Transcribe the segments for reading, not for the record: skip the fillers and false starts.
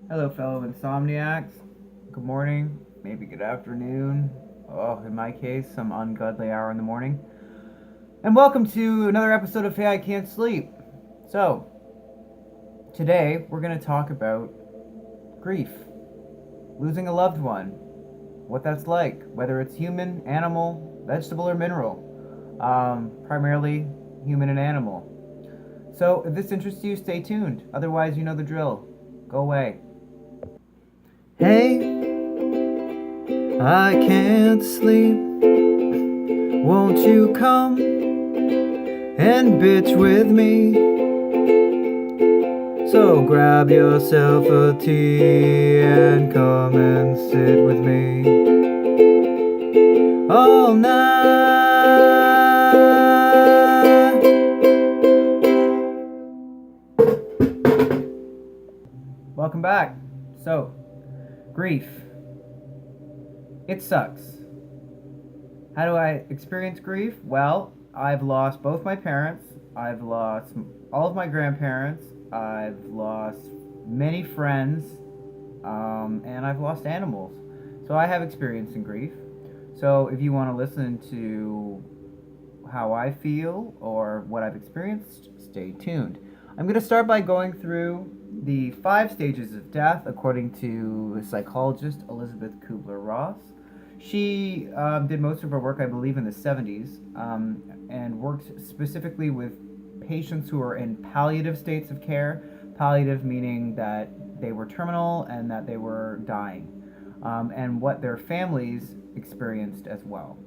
Hello, fellow insomniacs. Good morning, maybe good afternoon. Oh, in my case, some ungodly hour in the morning. And welcome to another episode of Hey, I Can't Sleep. So, today we're going to talk about grief, losing a loved one, what that's like, whether it's human, animal, vegetable, or mineral. Primarily human and animal. So, if this interests you, stay tuned. Otherwise, you know the drill. Go away. Hey, I can't sleep. Won't you come and bitch with me? So grab yourself a tea and come and sit with me all night. Welcome back. So, grief. It sucks. How do I experience grief? Well, I've lost both my parents. I've lost all of my grandparents. I've lost many friends. And I've lost animals. So I have experience in grief. So if you want to listen to how I feel or what I've experienced, stay tuned. I'm going to start by going through the 5 stages of death according to psychologist Elizabeth Kubler-Ross. She did most of her work, I believe, in the 70s and worked specifically with patients who are in palliative states of care. Palliative meaning that they were terminal and that they were dying, and what their families experienced as well.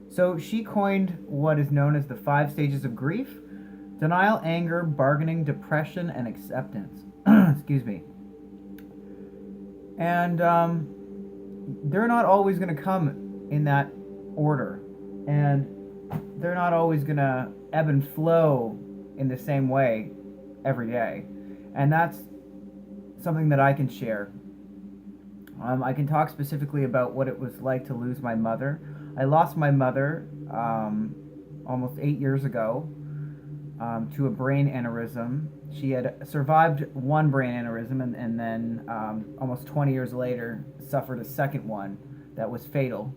So she coined what is known as the 5 stages of grief: denial, anger, bargaining, depression, and acceptance. Excuse me. And they're not always going to come in that order. And they're not always going to ebb and flow in the same way every day. And that's something that I can share. I can talk specifically about what it was like to lose my mother. I lost my mother almost 8 years ago to a brain aneurysm. She had survived one brain aneurysm and then almost 20 years later suffered a second one that was fatal.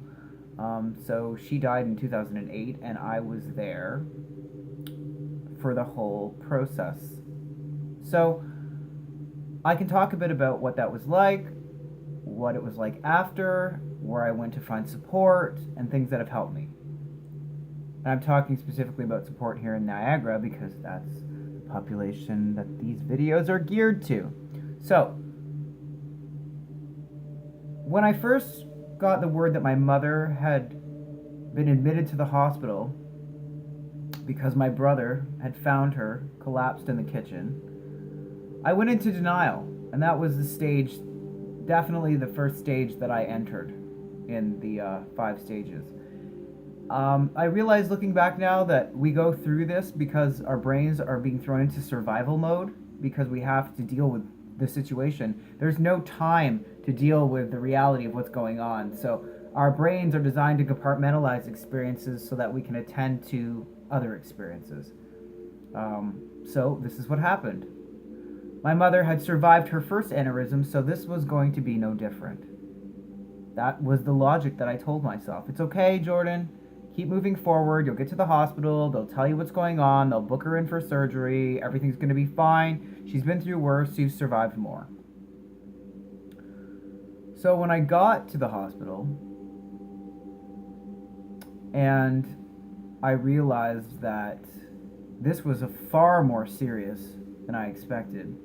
So she died in 2008, and I was there for the whole process. So I can talk a bit about what that was like, what it was like after, where I went to find support, and things that have helped me. And I'm talking specifically about support here in Niagara because that's the population that these videos are geared to. So, when I first got the word that my mother had been admitted to the hospital because my brother had found her collapsed in the kitchen, I went into denial. And that was the stage, definitely the first stage that I entered in the 5 stages. I realize looking back now that we go through this because our brains are being thrown into survival mode because we have to deal with the situation. There's no time to deal with the reality of what's going on. So our brains are designed to compartmentalize experiences so that we can attend to other experiences. So this is what happened. My mother had survived her first aneurysm, so this was going to be no different. That was the logic that I told myself. It's okay, Jordan. Keep moving forward. You'll get to the hospital. They'll tell you what's going on. They'll book her in for surgery. Everything's going to be fine. She's been through worse. She's survived more. So when I got to the hospital and I realized that this was a far more serious than I expected,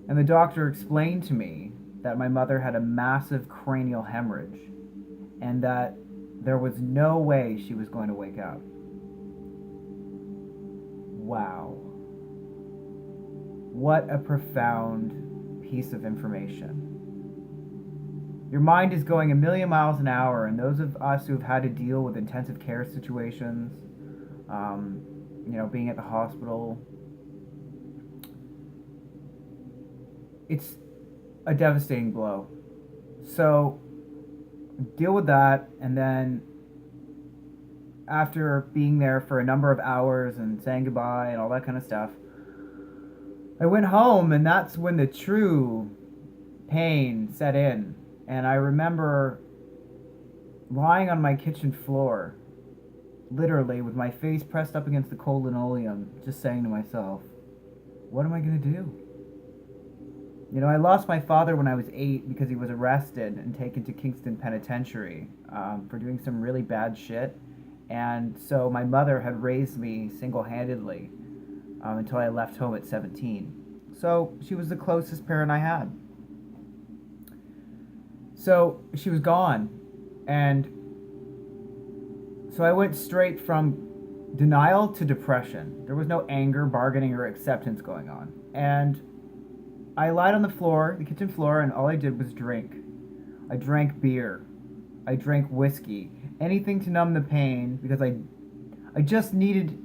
and the doctor explained to me that my mother had a massive cranial hemorrhage and that there was no way she was going to wake up. Wow. What a profound piece of information. Your mind is going a million miles an hour, and those of us who have had to deal with intensive care situations, being at the hospital, it's a devastating blow. So deal with that, and then after being there for a number of hours and saying goodbye and all that kind of stuff, I went home, and that's when the true pain set in. And I remember lying on my kitchen floor, literally with my face pressed up against the cold linoleum, just saying to myself, what am I going to do? You know, I lost my father when I was 8 because he was arrested and taken to Kingston Penitentiary for doing some really bad shit. And so my mother had raised me single handedly until I left home at 17. So she was the closest parent I had. So she was gone. And so I went straight from denial to depression. There was no anger, bargaining, or acceptance going on. And I lied on the floor, the kitchen floor, and all I did was drink. I drank beer. I drank whiskey. Anything to numb the pain because I just needed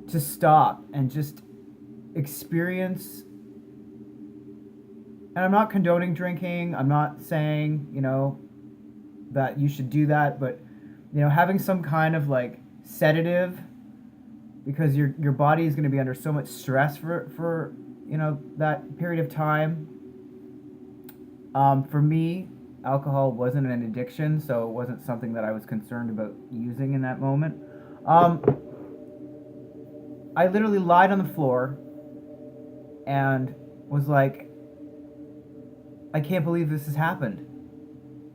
to stop and just experience. And I'm not condoning drinking. I'm not saying, that you should do that, but having some kind of like sedative because your body is going to be under so much stress for that period of time. For me, alcohol wasn't an addiction, so it wasn't something that I was concerned about using in that moment. I literally lied on the floor and was like, I can't believe this has happened.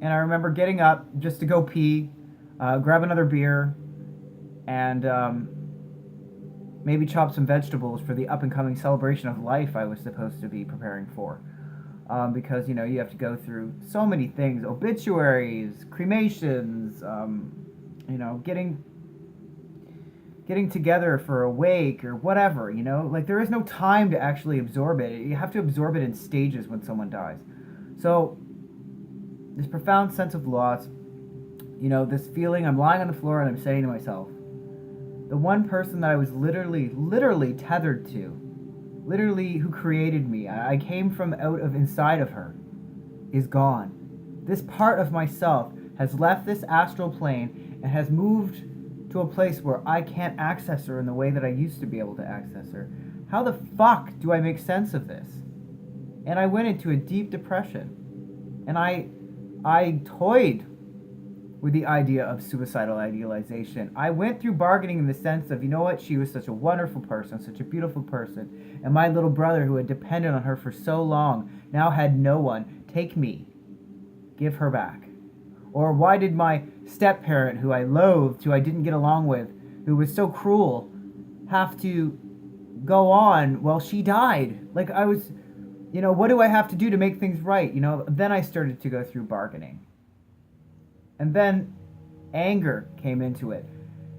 And I remember getting up just to go pee, grab another beer, and maybe chop some vegetables for the up-and-coming celebration of life I was supposed to be preparing for. Because, you have to go through so many things, obituaries, cremations, getting together for a wake or whatever, like there is no time to actually absorb it. You have to absorb it in stages when someone dies. So this profound sense of loss, this feeling, I'm lying on the floor and I'm saying to myself, the one person that I was literally tethered to, literally who created me, I came from out of inside of her, is gone. This part of myself has left this astral plane and has moved to a place where I can't access her in the way that I used to be able to access her. How the fuck do I make sense of this? And I went into a deep depression. And I toyed with the idea of suicidal idealization. I went through bargaining in the sense of, she was such a wonderful person, such a beautiful person, and my little brother who had depended on her for so long now had no one. Take me. Give her back. Or why did my step-parent, who I loathed, who I didn't get along with, who was so cruel, have to go on while she died? Like I was, what do I have to do to make things right? Then I started to go through bargaining. And then anger came into it.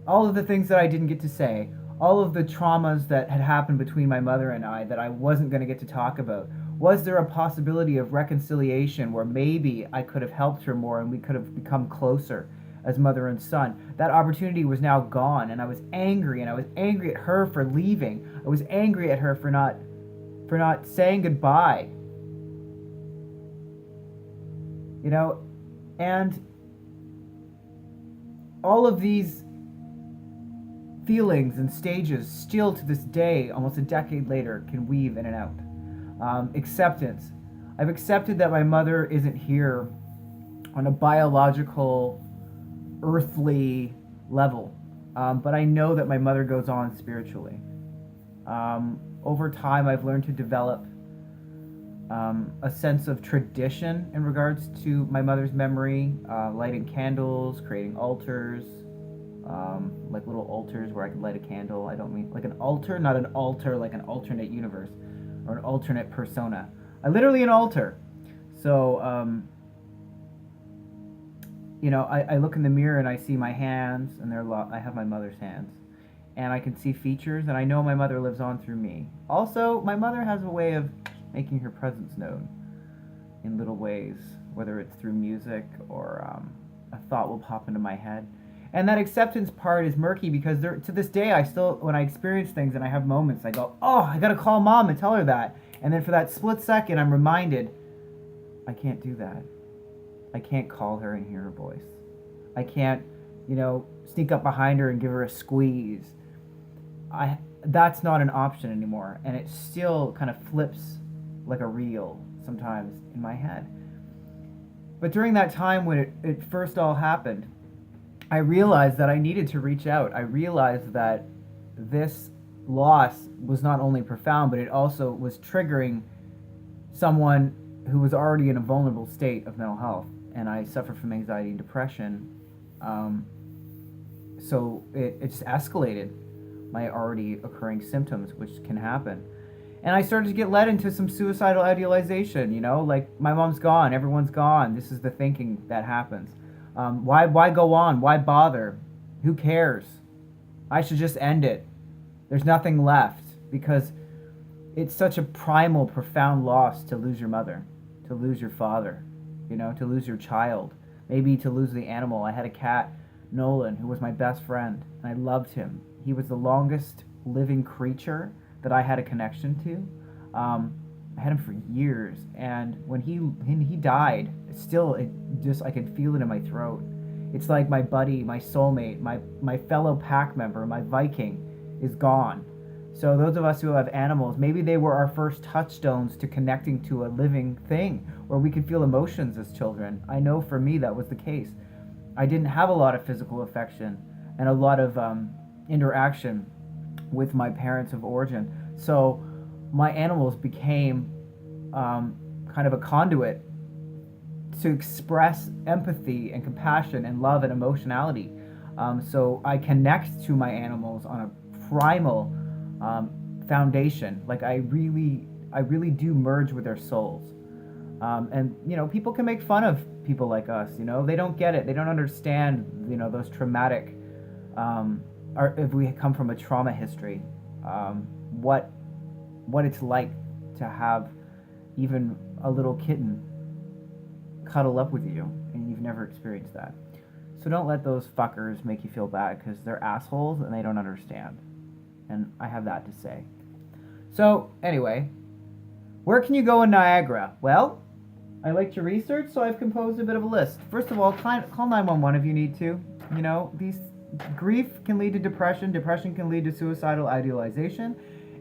All of the things that I didn't get to say, all of the traumas that had happened between my mother and I that I wasn't going to get to talk about. Was there a possibility of reconciliation where maybe I could have helped her more and we could have become closer as mother and son? That opportunity was now gone, and I was angry, and I was angry at her for leaving. I was angry at her for not saying goodbye. And all of these feelings and stages still to this day, almost a decade later, can weave in and out. Acceptance. I've accepted that my mother isn't here on a biological, earthly level, but I know that my mother goes on spiritually. Over time, I've learned to develop a sense of tradition in regards to my mother's memory, lighting candles, creating altars, like little altars where I can light a candle. I don't mean like an altar, not an altar like an alternate universe or an alternate persona. Literally an altar. So, I look in the mirror and I see my hands, and I have my mother's hands. And I can see features, and I know my mother lives on through me. Also, my mother has a way of making her presence known in little ways, whether it's through music or a thought will pop into my head. And that acceptance part is murky because to this day, I still, when I experience things and I have moments, I go, oh, I gotta call mom and tell her that. And then for that split second, I'm reminded, I can't do that. I can't call her and hear her voice. I can't, sneak up behind her and give her a squeeze. That's not an option anymore. And it still kind of flips like a reel sometimes in my head. But during that time when it first all happened, I realized that I needed to reach out. I realized that this loss was not only profound, but it also was triggering someone who was already in a vulnerable state of mental health. And I suffer from anxiety and depression. So it just escalated my already occurring symptoms, which can happen. And I started to get led into some suicidal idealization, like my mom's gone, everyone's gone. This is the thinking that happens. Why go on? Why bother? Who cares? I should just end it. There's nothing left, because it's such a primal, profound loss to lose your mother, to lose your father, to lose your child, maybe to lose the animal. I had a cat, Nolan, who was my best friend, and I loved him. He was the longest living creature that I had a connection to. I had him for years, and when he died, I could feel it in my throat. It's like my buddy, my soulmate, my fellow pack member, my Viking is gone. So those of us who have animals, maybe they were our first touchstones to connecting to a living thing where we could feel emotions as children. I know for me that was the case. I didn't have a lot of physical affection and a lot of interaction with my parents of origin. So my animals became kind of a conduit to express empathy and compassion and love and emotionality. So I connect to my animals on a primal foundation. Like I really do merge with their souls. And people can make fun of people like us. They don't get it. They don't understand. Those traumatic, or if we come from a trauma history, what it's like to have even a little kitten cuddle up with you, and you've never experienced that. So don't let those fuckers make you feel bad, because they're assholes and they don't understand. And I have that to say. So anyway, where can you go in Niagara? Well, I like to research, so I've composed a bit of a list. First of all, call 911 if you need to. These grief can lead to depression. Depression can lead to suicidal idealization,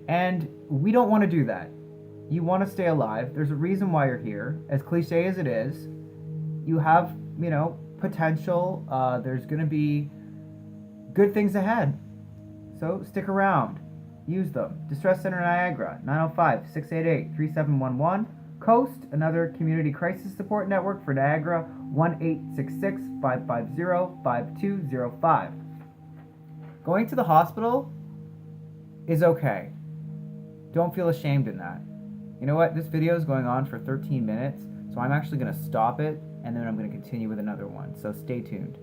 and we don't want to do that. You want to stay alive. There's a reason why you're here. As cliche as it is, you have, potential. There's going to be good things ahead. So stick around. Use them. Distress Center Niagara, 905-688-3711. Coast, another community crisis support network for Niagara, 1-866-550-5205. Going to the hospital is okay. Don't feel ashamed in that. You know what? This video is going on for 13 minutes, so I'm actually going to stop it, and then I'm going to continue with another one. So stay tuned.